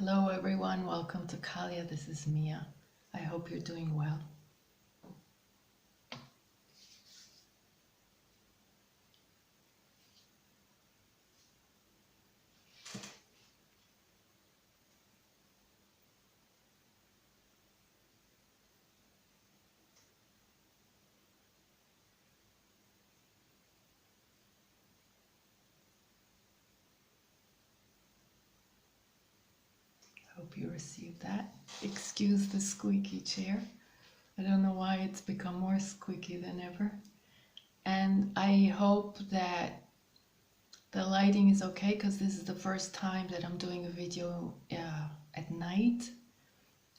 Hello everyone, welcome to Kahliya. This is Mia. I hope you're doing well. Hope you received that. Excuse the squeaky chair. I don't know why it's become more squeaky than ever. And I hope that the lighting is okay because this is the first time that I'm doing a video at night.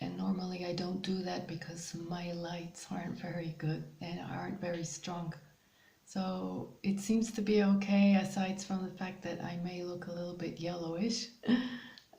And normally I don't do that because my lights aren't very good and aren't very strong. So it seems to be okay, aside from the fact that I may look a little bit yellowish.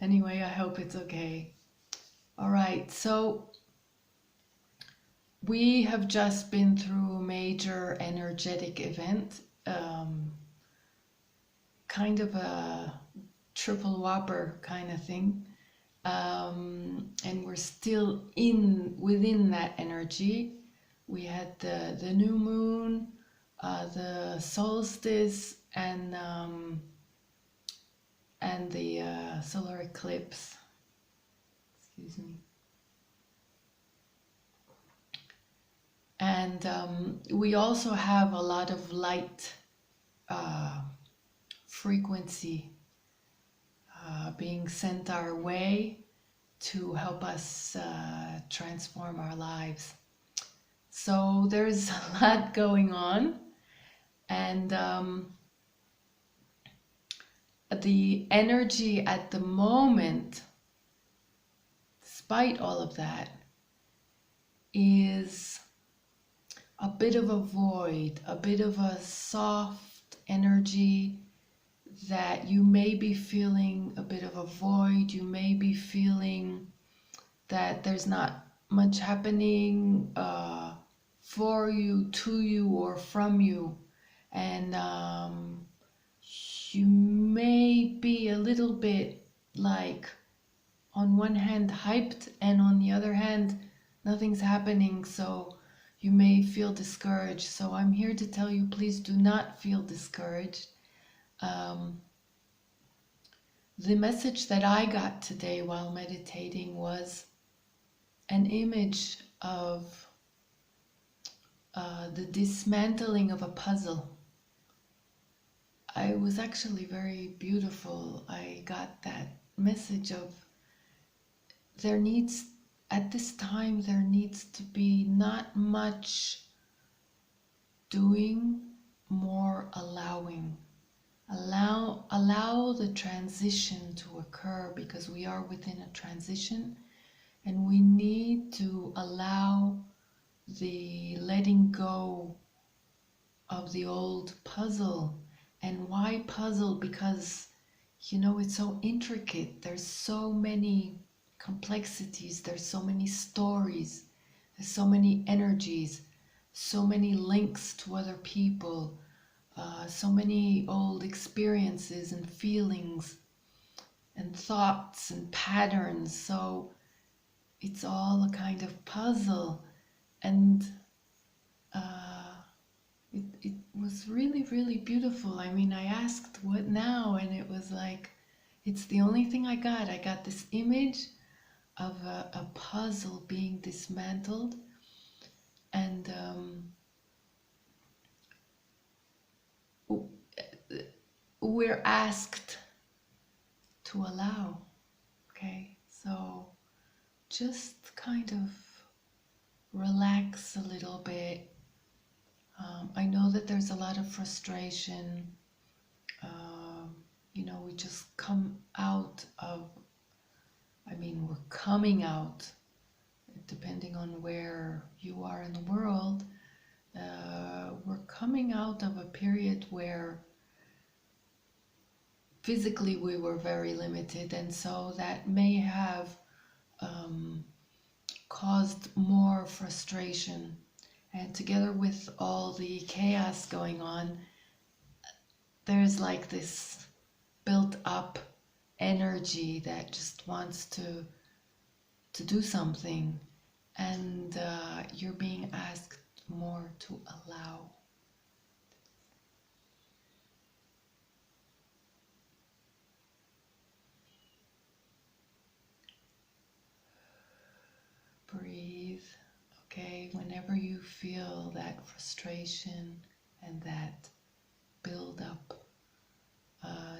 Anyway, I hope it's okay. All right, so we have just been through a major energetic event, kind of a triple whopper kind of thing. And we're still within that energy. We had the new moon, the solstice, and the solar eclipse. Excuse me. And we also have a lot of light frequency being sent our way to help us transform our lives. So there's a lot going on, and the energy at the moment, despite all of that, is a bit of a void, a bit of a soft energy that you may be feeling a bit of a void. You may be feeling that there's not much happening for you, to you, or from you. And you may be a little bit like, on one hand hyped, and on the other hand nothing's happening, so you may feel discouraged. So I'm here to tell you, please do not feel discouraged. The message that I got today while meditating was an image of the dismantling of a puzzle. It was actually very beautiful. I got that message of at this time there needs to be not much doing, more allowing. Allow the transition to occur, because we are within a transition, and we need to allow the letting go of the old puzzle. And why puzzle? Because, it's so intricate. There's so many complexities, there's so many stories, there's so many energies, so many links to other people, so many old experiences and feelings and thoughts and patterns. So it's all a kind of puzzle. And it was really, really beautiful. I mean, I asked, what now? And it was like, it's the only thing I got. I got this image of a puzzle being dismantled. And we're asked to allow. Okay, so just kind of relax a little bit. I know that there's a lot of frustration. We just come out of, we're coming out, depending on where you are in the world, we're coming out of a period where physically we were very limited, and so that may have caused more frustration. And together with all the chaos going on, there's like this built up energy that just wants to do something, and you're being asked more to allow. Breathe. Okay, whenever you feel that frustration and that build up,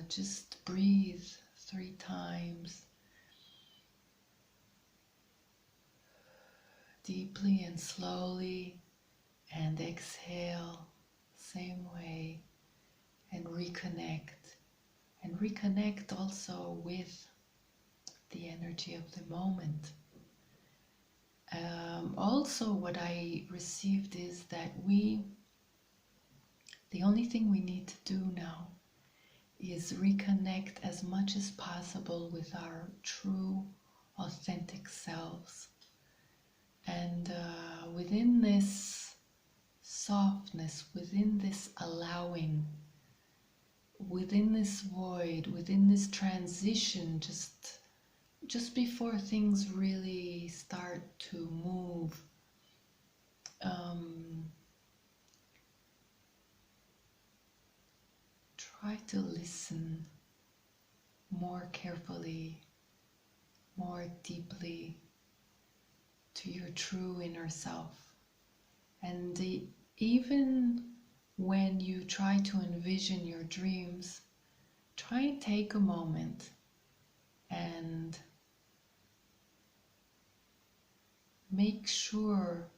just breathe 3 times deeply and slowly, and exhale same way, and reconnect. And reconnect also with the energy of the moment. Also, what I received is that the only thing we need to do now is reconnect as much as possible with our true, authentic selves. And within this softness, within this allowing, within this void, within this transition, just before things really start to move, try to listen more carefully, more deeply to your true inner self. And even when you try to envision your dreams, try and take a moment and make sure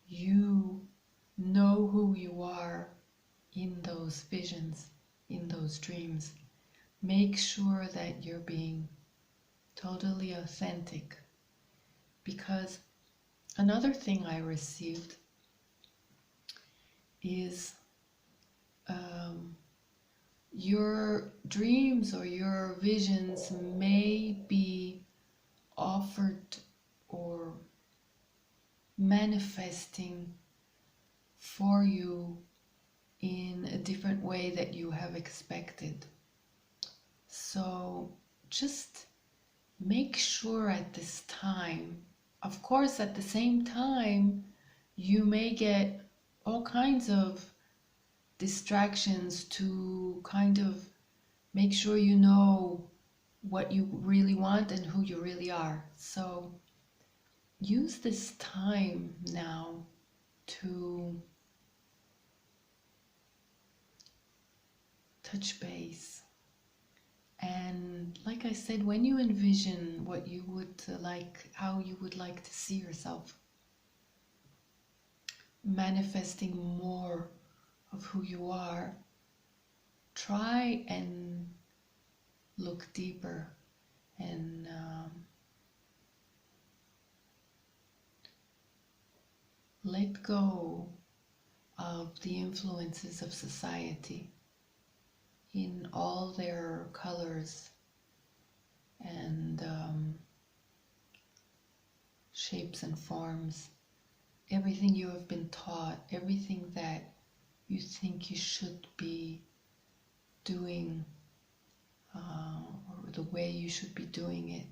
you know who you are in those visions, in those dreams. Make sure that you're being totally authentic. Because another thing I received is your dreams or your visions may be offered or manifesting for you in a different way that you have expected. So just make sure at this time, of course, at the same time, you may get all kinds of distractions to kind of make sure you know what you really want and who you really are. So use this time now to touch base. And like I said, when you envision what you would like, how you would like to see yourself, manifesting more of who you are, try and look deeper and let go of the influences of society in all their colors and shapes and forms. Everything you have been taught, everything that you think you should be doing, or the way you should be doing it,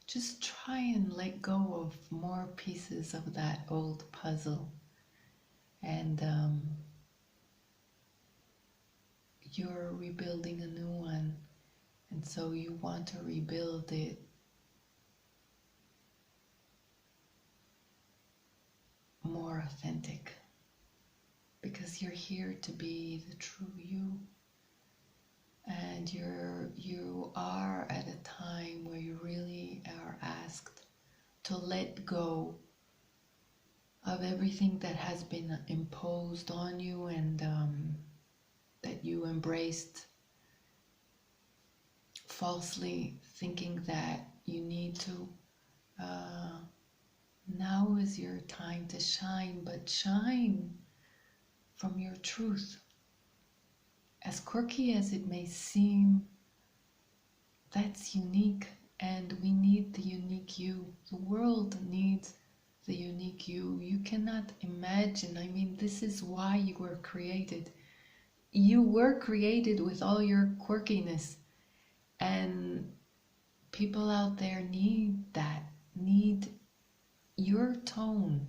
just try and let go of more pieces of that old puzzle. And you're rebuilding a new one, and so you want to rebuild it more authentic, because you're here to be the true you, and you are at a time where you really are asked to let go of everything that has been imposed on you and that you embraced falsely, thinking that you need to. Now is your time to shine, but shine from your truth. As quirky as it may seem, that's unique, and we need the unique you. The world needs the unique you. You cannot imagine. I mean, this is why you were created. You were created with all your quirkiness, And people out there need that, need your tone,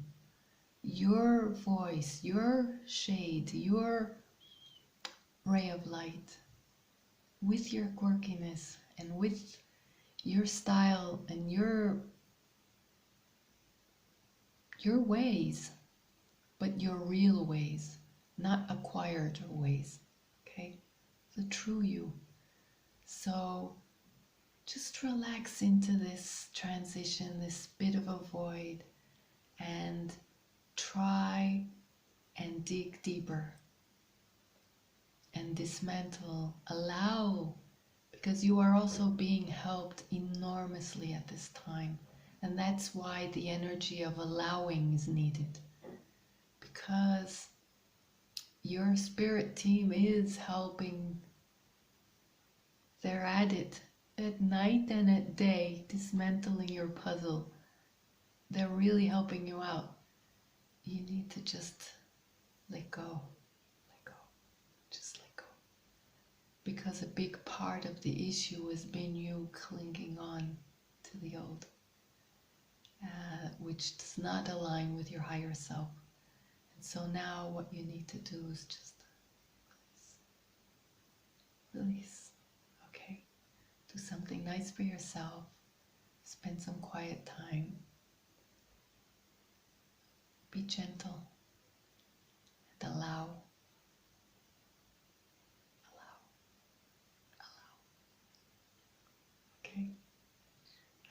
your voice, your shade, your ray of light, with your quirkiness and with your style and your ways, but your real ways, not acquired ways. Okay? The true you. So just relax into this transition, this bit of a void, and try and dig deeper and dismantle, allow, because you are also being helped enormously at this time. And that's why the energy of allowing is needed, because your spirit team is helping. They're at it at night and at day, dismantling your puzzle. They're really helping you out. You need to just let go, let go, just let go. Because a big part of the issue has been you clinging on to the old, which does not align with your higher self. And so now what you need to do is just release. Okay? Do something nice for yourself. Spend some quiet time. Be gentle and allow. Okay?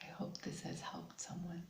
I hope this has helped someone.